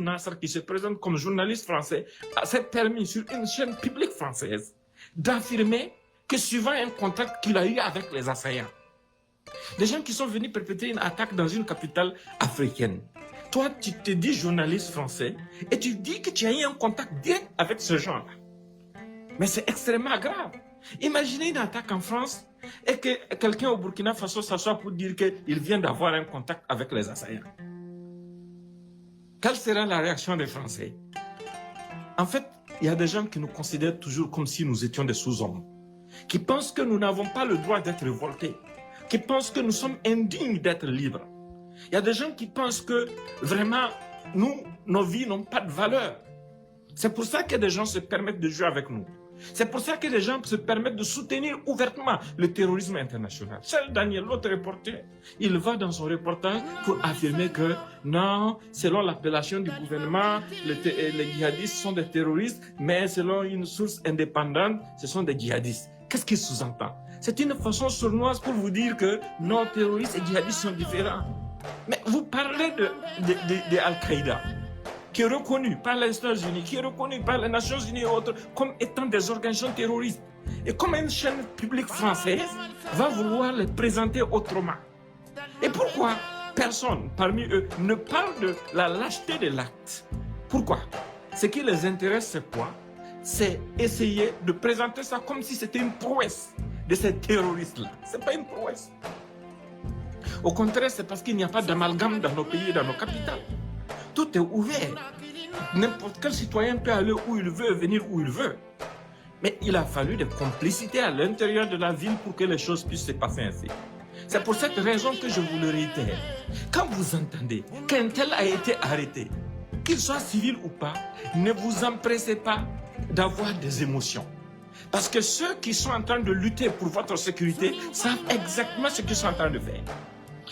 Nasser, qui se présente comme journaliste français, s'est permis sur une chaîne publique française d'affirmer que suivant un contact qu'il a eu avec les assaillants, des gens qui sont venus perpétrer une attaque dans une capitale africaine. Toi, tu te dis journaliste français et tu dis que tu as eu un contact direct avec ce genre-là. Mais c'est extrêmement grave. Imaginez une attaque en France et que quelqu'un au Burkina Faso s'assoit pour dire qu'il vient d'avoir un contact avec les assaillants. Quelle sera la réaction des Français? En fait, il y a des gens qui nous considèrent toujours comme si nous étions des sous-hommes, qui pensent que nous n'avons pas le droit d'être révoltés, qui pensent que nous sommes indignes d'être libres. Il y a des gens qui pensent que vraiment, nos vies n'ont pas de valeur. C'est pour ça que des gens se permettent de jouer avec nous. C'est pour ça que les gens se permettent de soutenir ouvertement le terrorisme international. Seul Daniel, l'autre reporter, il va dans son reportage pour affirmer que non, selon l'appellation du gouvernement, les djihadistes sont des terroristes, mais selon une source indépendante, ce sont des djihadistes. Qu'est-ce qu'il sous-entend? C'est une façon sournoise pour vous dire que non, terroristes et djihadistes sont différents. Mais vous parlez de Al-Qaïda, qui est reconnu par les États-Unis, qui est reconnu par les Nations Unies et autres comme étant des organisations terroristes. Et comme une chaîne publique française va vouloir les présenter autrement. Et pourquoi personne parmi eux ne parle de la lâcheté de l'acte? Pourquoi? Ce qui les intéresse, c'est quoi? C'est essayer de présenter ça comme si c'était une prouesse de ces terroristes-là. Ce n'est pas une prouesse. Au contraire, c'est parce qu'il n'y a pas d'amalgame dans nos pays et dans nos capitales. Tout est ouvert. N'importe quel citoyen peut aller où il veut, venir où il veut. Mais il a fallu des complicités à l'intérieur de la ville pour que les choses puissent se passer ainsi. C'est pour cette raison que je vous le réitère. Quand vous entendez qu'un tel a été arrêté, qu'il soit civil ou pas, ne vous empressez pas d'avoir des émotions. Parce que ceux qui sont en train de lutter pour votre sécurité savent exactement ce qu'ils sont en train de faire.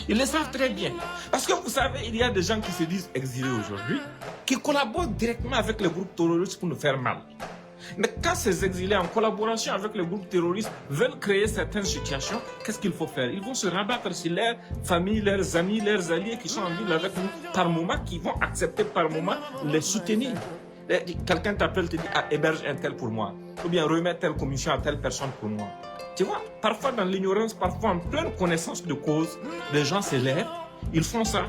Ils le savent très bien. Parce que vous savez, il y a des gens qui se disent exilés aujourd'hui, qui collaborent directement avec les groupes terroristes pour nous faire mal. Mais quand ces exilés, en collaboration avec les groupes terroristes, veulent créer certaines situations, qu'est-ce qu'il faut faire? Ils vont se rabattre sur leurs familles, leurs amis, leurs alliés qui sont en ville avec nous par moment, qui vont accepter par moment les soutenir. Quelqu'un t'appelle, te dit ah, héberge un tel pour moi, ou bien remets telle commission à telle personne pour moi. Tu vois, parfois dans l'ignorance, parfois en pleine connaissance de cause, les gens s'élèvent, ils font ça,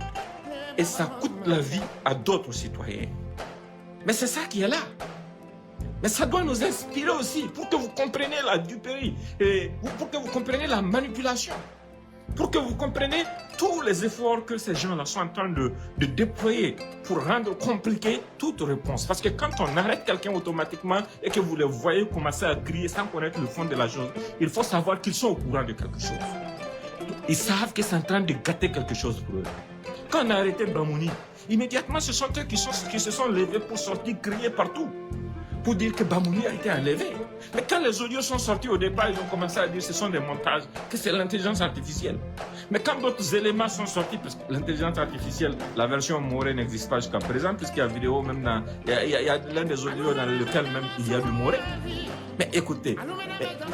et ça coûte la vie à d'autres citoyens. Mais c'est ça qui est là. Mais ça doit nous inspirer aussi, pour que vous compreniez la duperie, et pour que vous compreniez la manipulation, pour que vous compreniez tous les efforts que ces gens-là sont en train de déployer pour rendre compliqué toute réponse. Parce que quand on arrête quelqu'un automatiquement et que vous les voyez commencer à crier sans connaître le fond de la chose, il faut savoir qu'ils sont au courant de quelque chose. Ils savent que c'est en train de gâter quelque chose pour eux. Quand on a arrêté Bamouni, immédiatement ce sont eux qui se sont levés pour sortir crier partout, pour dire que Bamouni a été enlevé. Mais quand les audios sont sortis au départ, ils ont commencé à dire que ce sont des montages, que c'est l'intelligence artificielle. Mais quand d'autres éléments sont sortis, parce que l'intelligence artificielle, la version Moré n'existe pas jusqu'à présent, puisqu'il y a vidéo même dans... Il y a l'un des audios dans lequel même il y a du Moré. Mais écoutez,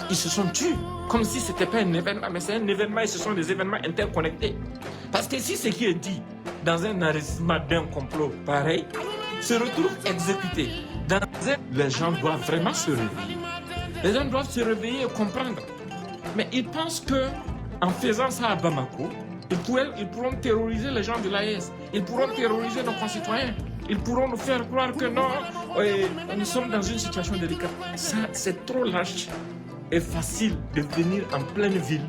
ils se sont tués, comme si ce n'était pas un événement, mais c'est un événement et ce sont des événements interconnectés. Parce que si ce qui est dit dans un enregistrement d'un complot pareil se retrouve exécuté, les gens doivent vraiment se réveiller. Les gens doivent se réveiller et comprendre. Mais ils pensent que en faisant ça à Bamako, ils pourront terroriser les gens de l'AES. Ils pourront terroriser nos concitoyens. Ils pourront nous faire croire que non, nous sommes dans une situation délicate. Ça, c'est trop lâche et facile de venir en pleine ville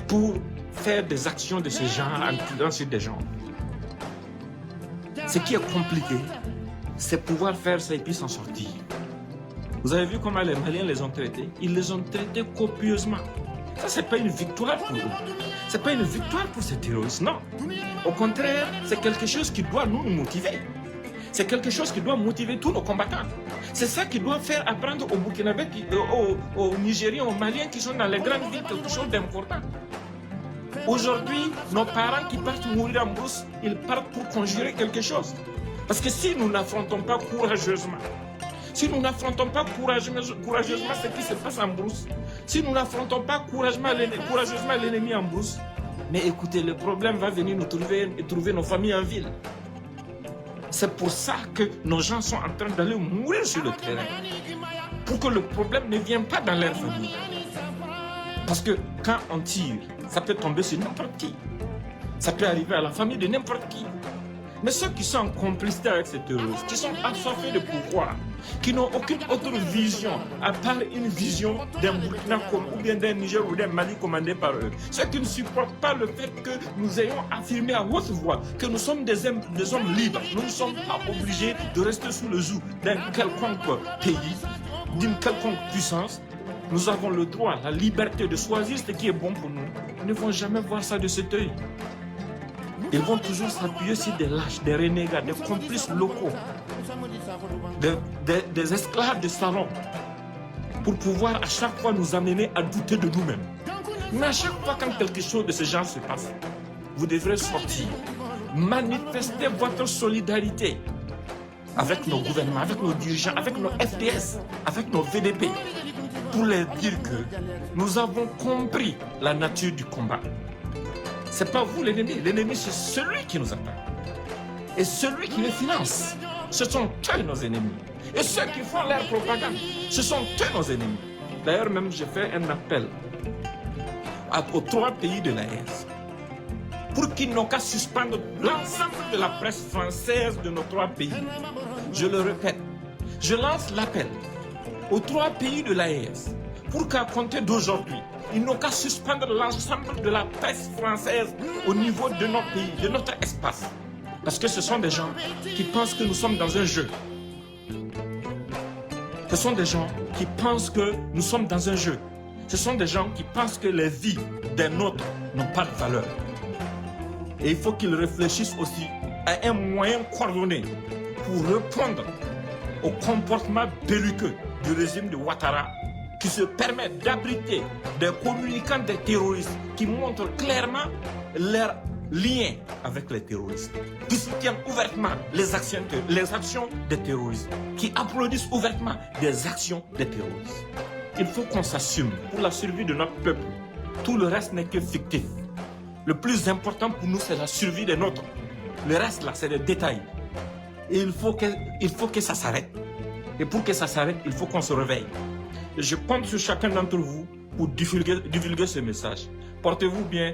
pour faire des actions de ce genre en tirant sur des gens. Ce qui est compliqué, c'est pouvoir faire ça et puis s'en sortir. Vous avez vu comment les Maliens les ont traités? Ils les ont traités copieusement. Ça, ce n'est pas une victoire pour eux. Ce n'est pas une victoire pour ces terroristes, non. Au contraire, c'est quelque chose qui doit nous motiver. C'est quelque chose qui doit motiver tous nos combattants. C'est ça qui doit faire apprendre aux Burkinabés, aux Nigériens, aux Maliens qui sont dans les grandes villes quelque chose d'important. Aujourd'hui, nos parents qui partent mourir en brousse, ils partent pour conjurer quelque chose. Parce que si nous n'affrontons pas courageusement, si nous n'affrontons pas courageusement ce qui se passe en brousse, si nous n'affrontons pas courageusement l'ennemi en brousse, mais écoutez, le problème va venir nous trouver et trouver nos familles en ville. C'est pour ça que nos gens sont en train d'aller mourir sur le terrain. Pour que le problème ne vienne pas dans leur famille. Parce que quand on tire, ça peut tomber sur n'importe qui. Ça peut arriver à la famille de n'importe qui. Mais ceux qui sont en complicité avec ces terroristes, qui sont assoiffés de pouvoir, qui n'ont aucune autre vision, à part une vision d'un Burkina ou bien d'un Niger ou d'un Mali commandé par eux, ceux qui ne supportent pas le fait que nous ayons affirmé à haute voix que nous sommes des hommes libres, nous ne sommes pas obligés de rester sous le joug d'un quelconque pays, d'une quelconque puissance. Nous avons le droit, la liberté de choisir ce qui est bon pour nous. Ils ne vont jamais voir ça de cet œil. Ils vont toujours s'appuyer sur des lâches, des renégats, des complices locaux, des esclaves de salon, pour pouvoir à chaque fois nous amener à douter de nous-mêmes. Mais à chaque fois quand quelque chose de ce genre se passe, vous devrez sortir, manifester votre solidarité avec nos gouvernements, avec nos dirigeants, avec nos FDS, avec nos VDP, pour leur dire que nous avons compris la nature du combat. Ce n'est pas vous l'ennemi. L'ennemi, c'est celui qui nous attaque. Et celui qui les finance. Ce sont eux nos ennemis. Et ceux qui font leur propagande, ce sont eux nos ennemis. D'ailleurs, même, j'ai fait un appel aux 3 pays de l'AES pour qu'ils n'ont qu'à suspendre l'ensemble de la presse française de nos 3 pays. Je le répète, je lance l'appel aux 3 pays de l'AES pour qu'à compter d'aujourd'hui, ils n'ont qu'à suspendre l'ensemble de la presse française au niveau de notre pays, de notre espace. Parce que ce sont des gens qui pensent que nous sommes dans un jeu. Ce sont des gens qui pensent que nous sommes dans un jeu. Ce sont des gens qui pensent que les vies des nôtres n'ont pas de valeur. Et il faut qu'ils réfléchissent aussi à un moyen coordonné pour répondre au comportement belliqueux du régime de Ouattara, qui se permet d'abriter des communicants des terroristes qui montrent clairement leur lien avec les terroristes, qui soutiennent ouvertement les actions des terroristes, qui applaudissent ouvertement des actions des terroristes. Il faut qu'on s'assume pour la survie de notre peuple. Tout le reste n'est que fictif. Le plus important pour nous, c'est la survie des nôtres. Le reste, là, c'est des détails. Et il faut que ça s'arrête. Et pour que ça s'arrête, il faut qu'on se réveille. Je compte sur chacun d'entre vous pour divulguer ce message. Portez-vous bien.